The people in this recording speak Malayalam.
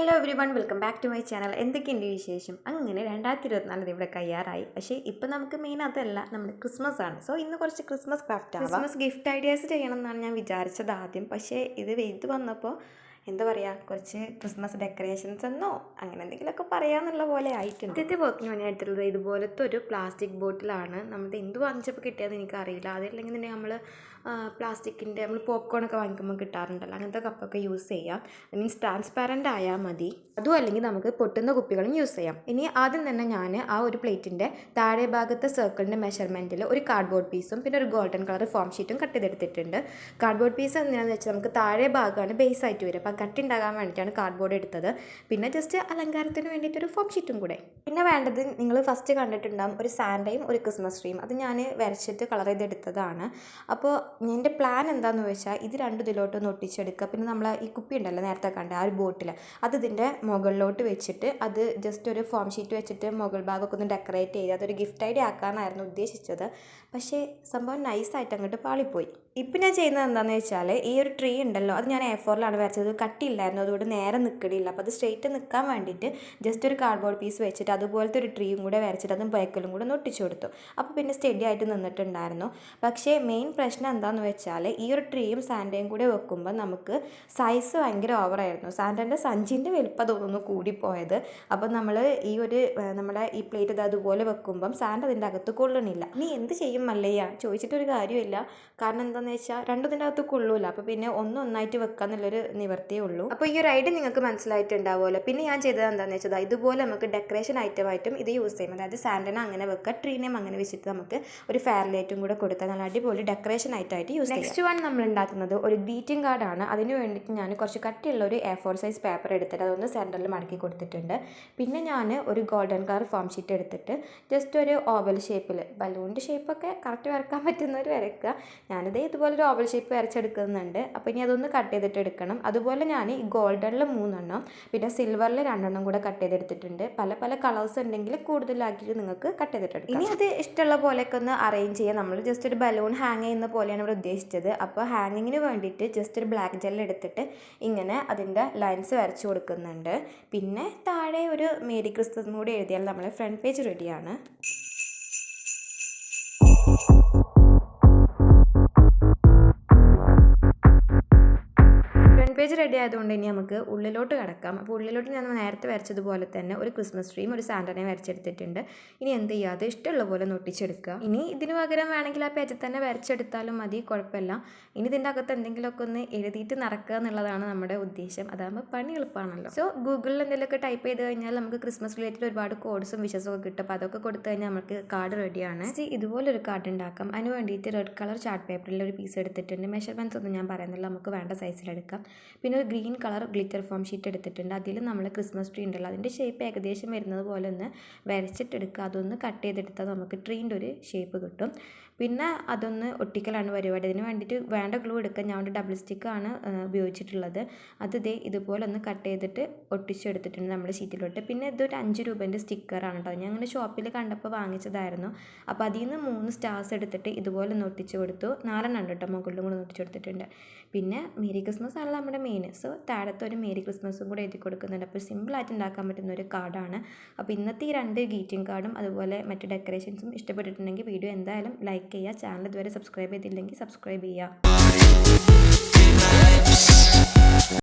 Hello everyone, welcome back to my channel. എന്തൊക്കെയുണ്ട് വിശേഷം? അങ്ങനെ 2024 ഇവിടെ കയ്യാറായി. പക്ഷേ ഇപ്പം നമുക്ക് മെയിൻ അതല്ല, നമ്മുടെ ക്രിസ്മസ് ആണ്. സോ ഇന്ന് കുറച്ച് ക്രിസ്മസ് ക്രിസ്മസ് ഗിഫ്റ്റ് ഐഡിയാസ് ചെയ്യണം എന്നാണ് ഞാൻ വിചാരിച്ചത് ആദ്യം. പക്ഷേ ഇത് വന്നപ്പോൾ എന്താ പറയുക, കുറച്ച് ക്രിസ്മസ് ഡെക്കറേഷൻസ് എന്നോ അങ്ങനെ എന്തെങ്കിലുമൊക്കെ പറയാമെന്നുള്ള പോലെ ആയിട്ടുണ്ട്. ആദ്യത്തെ വർക്കിന് വേണ്ടി എടുത്തിട്ടുള്ളത് ഇതുപോലത്തെ ഒരു പ്ലാസ്റ്റിക് ബോട്ടിലാണ്. നമ്മുടെ എന്ത് വാങ്ങിച്ചപ്പോൾ കിട്ടിയതെന്ന് എനിക്കറിയില്ല. അതല്ലെങ്കിൽ തന്നെ നമ്മൾ പ്ലാസ്റ്റിക്കിൻ്റെ നമ്മൾ പോപ്കോണൊക്കെ വാങ്ങിക്കുമ്പോൾ കിട്ടാറുണ്ടല്ലോ, അങ്ങനത്തെ കപ്പൊക്കെ യൂസ് ചെയ്യാം. മീൻസ് ട്രാൻസ്പാരൻ്റ് ആയാൽ മതി. അതും അല്ലെങ്കിൽ നമുക്ക് പൊട്ടുന്ന കുപ്പികളും യൂസ് ചെയ്യാം. ഇനി ആദ്യം തന്നെ ഞാൻ ആ ഒരു പ്ലേറ്റിൻ്റെ താഴെ ഭാഗത്തെ സർക്കിളിൻ്റെ മെഷർമെൻറ്റിൽ ഒരു കാർഡ്ബോർഡ് പീസും പിന്നെ ഒരു ഗോൾഡൻ കളർ ഫോം ഷീറ്റും കട്ട് ചെയ്തെടുത്തിട്ടുണ്ട്. കാർഡ്ബോർഡ് പീസ് എന്താണെന്ന് വെച്ചാൽ നമുക്ക് താഴെ ഭാഗമാണ് ബേസ് ആയിട്ട് വരും. അപ്പോൾ കട്ട് ഉണ്ടാകാൻ വേണ്ടിയിട്ടാണ് കാർഡ്ബോർഡ് എടുത്തത്. പിന്നെ ജസ്റ്റ് അലങ്കാരത്തിന് വേണ്ടിയിട്ടൊരു ഫോം ഷീറ്റും കൂടെ. പിന്നെ വേണ്ടത് നിങ്ങൾ ഫസ്റ്റ് കണ്ടിട്ടുണ്ടാകും ഒരു സാൻഡയും ഒരു ക്രിസ്മസ് ട്രീയും. അത് ഞാൻ വരച്ചിട്ട് കളർ ചെയ്തെടുത്തതാണ്. അപ്പോൾ എൻ്റെ പ്ലാൻ എന്താണെന്ന് വെച്ചാൽ ഇത് രണ്ടും ഇതിലോട്ടൊന്ന് ഒട്ടിച്ചെടുക്കുക. പിന്നെ നമ്മൾ ഈ കുപ്പി ഉണ്ടല്ലോ നേരത്തെ കണ്ട ആ ഒരു ബോട്ടിൽ, അത് ഇതിൻ്റെ മുകളിലോട്ട് വെച്ചിട്ട് അത് ജസ്റ്റ് ഒരു ഫോം ഷീറ്റ് വെച്ചിട്ട് മുകൾ ഭാഗമൊക്കെ ഒന്ന് ഡെക്കറേറ്റ് ചെയ്ത് അതൊരു ഗിഫ്റ്റ് ഐഡിയ ആക്കാനായിരുന്നു ഉദ്ദേശിച്ചത്. പക്ഷേ സംഭവം നൈസായിട്ട് അങ്ങോട്ട് പാളിപ്പോയി. ഇപ്പം ഞാൻ ചെയ്യുന്നത് എന്താണെന്ന് വെച്ചാൽ ഈ ഒരു ട്രീ ഉണ്ടല്ലോ, അത് ഞാൻ A4ലാണ് വരച്ചത്. കട്ടിയില്ലായിരുന്നു, അതുകൊണ്ട് നേരെ നിൽക്കണില്ല. അപ്പോൾ അത് സ്ട്രെയിറ്റ് നിൽക്കാൻ വേണ്ടിയിട്ട് ജസ്റ്റ് ഒരു കാർഡ്ബോർഡ് പീസ് വെച്ചിട്ട് അതുപോലത്തെ ഒരു ട്രീയും കൂടെ വരച്ചിട്ട് അതും ബൈക്കലും കൂടെ ഒന്ന് ഒട്ടിച്ചു കൊടുത്തു. അപ്പോൾ പിന്നെ സ്റ്റഡി ആയിട്ട് നിന്നിട്ടുണ്ടായിരുന്നു. പക്ഷേ മെയിൻ പ്രശ്നം എന്താണെന്ന് വെച്ചാൽ ഈ ഒരു ട്രീയും സാൻഡയും കൂടെ വെക്കുമ്പോൾ നമുക്ക് സൈസ് ഭയങ്കര ഓവറായിരുന്നു. സാൻഡൻ്റെ സഞ്ചിൻ്റെ വലുപ്പം തോന്നുന്നു കൂടിപ്പോയത്. അപ്പോൾ നമ്മൾ ഈ ഒരു നമ്മുടെ ഈ പ്ലേറ്റ് ഇത് അതുപോലെ വെക്കുമ്പം സാൻഡ് അതിൻ്റെ അകത്ത് കൊള്ളണില്ല. നീ എന്ത് ചെയ്യും മല്ലയ്യ ചോദിച്ചിട്ടൊരു കാര്യമില്ല. കാരണം എന്താണെന്ന് വെച്ചാൽ രണ്ടും ഇതിൻ്റെ അകത്ത് കൊള്ളൂല. അപ്പോൾ പിന്നെ ഒന്നായിട്ട് വെക്കുക എന്നുള്ളൊരു നിവർത്തിയേ ഉള്ളൂ. അപ്പോൾ ഈ ഒരു ഐഡിയ നിങ്ങൾക്ക് മനസ്സിലായിട്ടുണ്ടാവുമല്ലോ. പിന്നെ ഞാൻ ചെയ്തത് എന്താണെന്ന് വെച്ചാൽ ഇതുപോലെ നമുക്ക് ഡെക്കറേഷൻ ഐറ്റമായിട്ടും ഇത് യൂസ് ചെയ്യും. അതായത് സാൻഡനെ അങ്ങനെ വെക്കുക, ട്രീനെയും അങ്ങനെ വെച്ചിട്ട് നമുക്ക് ഒരു ഫെയർ ലൈറ്റും കൂടെ കൊടുത്താൽ നല്ല അടിപൊളി ഡെക്കറേഷൻ ആയിട്ടായിട്ട് യൂസ് ചെയ്യാം. നെക്സ്റ്റ് വൺ നമ്മൾ ഉണ്ടാക്കുന്നത് ഒരു ഗ്രീറ്റിംഗ് കാർഡാണ്. അതിന് വേണ്ടിയിട്ട് ഞാൻ കുറച്ച് കട്ടിയുള്ള ഒരു A4 സൈസ് പേപ്പർ എടുത്തിട്ട് അതൊന്ന് സെൻറ്ററിൽ മടക്കി കൊടുത്തിട്ടുണ്ട്. പിന്നെ ഞാൻ ഒരു ഗോൾഡൻ കളർ ഫോം ഷീറ്റ് എടുത്തിട്ട് ജസ്റ്റ് ഒരു ഓവൽ ഷേപ്പിൽ ബലൂണിൻ്റെ ഷേപ്പൊക്കെ കറക്റ്റ് വരക്കാൻ പറ്റുന്നവർ വരയ്ക്കുക. ഞാനിത് ഇതുപോലെ ഒരു ഓവൽ ഷേപ്പ് വരച്ചെടുക്കുന്നുണ്ട്. അപ്പോൾ ഇനി അതൊന്ന് കട്ട് ചെയ്തിട്ട് എടുക്കണം. അതുപോലെ ഞാൻ ഈ ഗോൾഡനിൽ 3 എണ്ണം പിന്നെ സിൽവറിൽ 2 എണ്ണം കൂടെ കട്ട് ചെയ്തെടുത്തിട്ടുണ്ട്. പല കളേഴ്സ് ഉണ്ടെങ്കിൽ കൂടുതലാക്കിയിട്ട് നിങ്ങൾക്ക് കട്ട് ചെയ്തിട്ടെടുക്കാം. ഇനി അത് ഇഷ്ടമുള്ള പോലെയൊക്കെ ഒന്ന് അറേഞ്ച് ചെയ്യാം. നമ്മൾ ജസ്റ്റ് ഒരു ബലൂൺ ഹാങ് ചെയ്യുന്ന പോലെയാണ് ഇവിടെ ഉദ്ദേശിച്ചത്. അപ്പോൾ ഹാങ്ങിങ്ങിന് വേണ്ടിയിട്ട് ജസ്റ്റ് ഒരു ബ്ലാക്ക് ജെൽ എടുത്തിട്ട് ഇങ്ങനെ അതിൻ്റെ ലൈൻസ് വരച്ച് കൊടുക്കുന്നുണ്ട്. പിന്നെ താഴെ ഒരു മേരി ക്രിസ്മസും കൂടി എഴുതിയാൽ നമ്മളെ ഫ്രണ്ട് പേജ് റെഡിയാണ്. പേജ് റെഡി ആയതുകൊണ്ട് ഇനി നമുക്ക് ഉള്ളിലോട്ട് കിടക്കാം. അപ്പോൾ ഉള്ളിലോട്ട് ഞാൻ നേരത്തെ വരച്ചതുപോലെ തന്നെ ഒരു ക്രിസ്മസ് ട്രീയും ഒരു സാൻഡനെയും വരച്ചെടുത്തിട്ടുണ്ട്. ഇനി എന്ത് ചെയ്യാതെ ഇഷ്ടമുള്ള പോലെ ഒട്ടിച്ചെടുക്കുക. ഇനി ഇതിന് പകരം വേണമെങ്കിൽ ആ പേജിൽ തന്നെ വരച്ചെടുത്താലും മതി, കുഴപ്പമില്ല. ഇനി ഇതിൻ്റെ അകത്ത് എന്തെങ്കിലുമൊക്കെ ഒന്ന് എഴുതിയിട്ട് നടക്കുക എന്നുള്ളതാണ് നമ്മുടെ ഉദ്ദേശം. അതാകുമ്പോൾ പണി എളുപ്പമാണല്ലോ. സോ ഗൂഗിളിൽ എന്തെങ്കിലുമൊക്കെ ടൈപ്പ് ചെയ്ത് കഴിഞ്ഞാൽ നമുക്ക് ക്രിസ്മസ് റിലേറ്റഡ് ഒരുപാട് കോഡ്സും വിഷസും ഒക്കെ കിട്ടും. അപ്പോൾ അതൊക്കെ കൊടുത്തു കഴിഞ്ഞാൽ നമുക്ക് കാർഡ് റെഡിയാണ്. ഇതുപോലൊരു കാർഡ് ഉണ്ടാക്കാം. അതിന് വേണ്ടിയിട്ട് റെഡ് കളർ ചാർട്ട് പേപ്പറിൽ ഒരു പീസ് എടുത്തിട്ടുണ്ട്. മെഷർമെൻറ്റ്സ് ഒന്നും ഞാൻ പറയുന്നില്ല, നമുക്ക് വേണ്ട സൈസിലെടുക്കാം. പിന്നെ ഒരു green colour glitter form sheet എടുത്തിട്ടുണ്ട്. അതിൽ നമ്മൾ ക്രിസ്മസ് ട്രീ ഉണ്ടല്ലോ അതിൻ്റെ ഷേപ്പ് ഏകദേശം വരുന്നത് പോലെ ഒന്ന് വരച്ചിട്ടെടുക്കുക. അതൊന്ന് കട്ട് ചെയ്തെടുത്താൽ നമുക്ക് ട്രീൻ്റെ ഒരു ഷേപ്പ് കിട്ടും. പിന്നെ അതൊന്ന് ഒട്ടിക്കലാണ് പരിപാടി. അതിന് വേണ്ടിയിട്ട് വേണ്ട ഗ്ലൂ എടുക്കാൻ ഞാൻ ഒരു ഡബിൾ സ്റ്റിക്കാണ് ഉപയോഗിച്ചിട്ടുള്ളത്. അത് ഇതുപോലെ ഒന്ന് കട്ട് ചെയ്തിട്ട് ഒട്ടിച്ചെടുത്തിട്ടുണ്ട് നമ്മുടെ ഷീറ്റിലോട്ട്. പിന്നെ ഇതൊരു 5 രൂപേൻ്റെ സ്റ്റിക്കറാണ് കേട്ടോ. ഞാൻ അങ്ങനെ ഷോപ്പിൽ കണ്ടപ്പോൾ വാങ്ങിച്ചതായിരുന്നു. അപ്പോൾ അതിൽ നിന്ന് 3 സ്റ്റാർസ് എടുത്തിട്ട് ഇതുപോലെ ഒന്ന് ഒട്ടിച്ച് കൊടുത്തു. 4 എണ്ണം കേട്ടോ മുകളിലും കൂടെ ഒട്ടിച്ച് കൊടുത്തിട്ടുണ്ട്. പിന്നെ മേരി ക്രിസ്മസ് ആണല്ലോ നമ്മുടെ മെയിൻ. സോ താഴത്തെ ഒരു മേരി ക്രിസ്മസും കൂടെ എഴുതി കൊടുക്കുന്നുണ്ട്. അപ്പോൾ സിമ്പിളായിട്ട് ഉണ്ടാക്കാൻ പറ്റുന്ന ഒരു കാർഡാണ്. അപ്പോൾ ഇന്നത്തെ ഈ 2 ഗ്രീറ്റിംഗ് കാർഡും അതുപോലെ മറ്റ് ഡെക്കറേഷൻസും ഇഷ്ടപ്പെട്ടിട്ടുണ്ടെങ്കിൽ വീഡിയോ എന്തായാലും ലൈക്ക് ചെയ്യുക. ചാനൽ ഇതുവരെ സബ്സ്ക്രൈബ് ചെയ്തില്ലെങ്കിൽ സബ്സ്ക്രൈബ് ചെയ്യുക.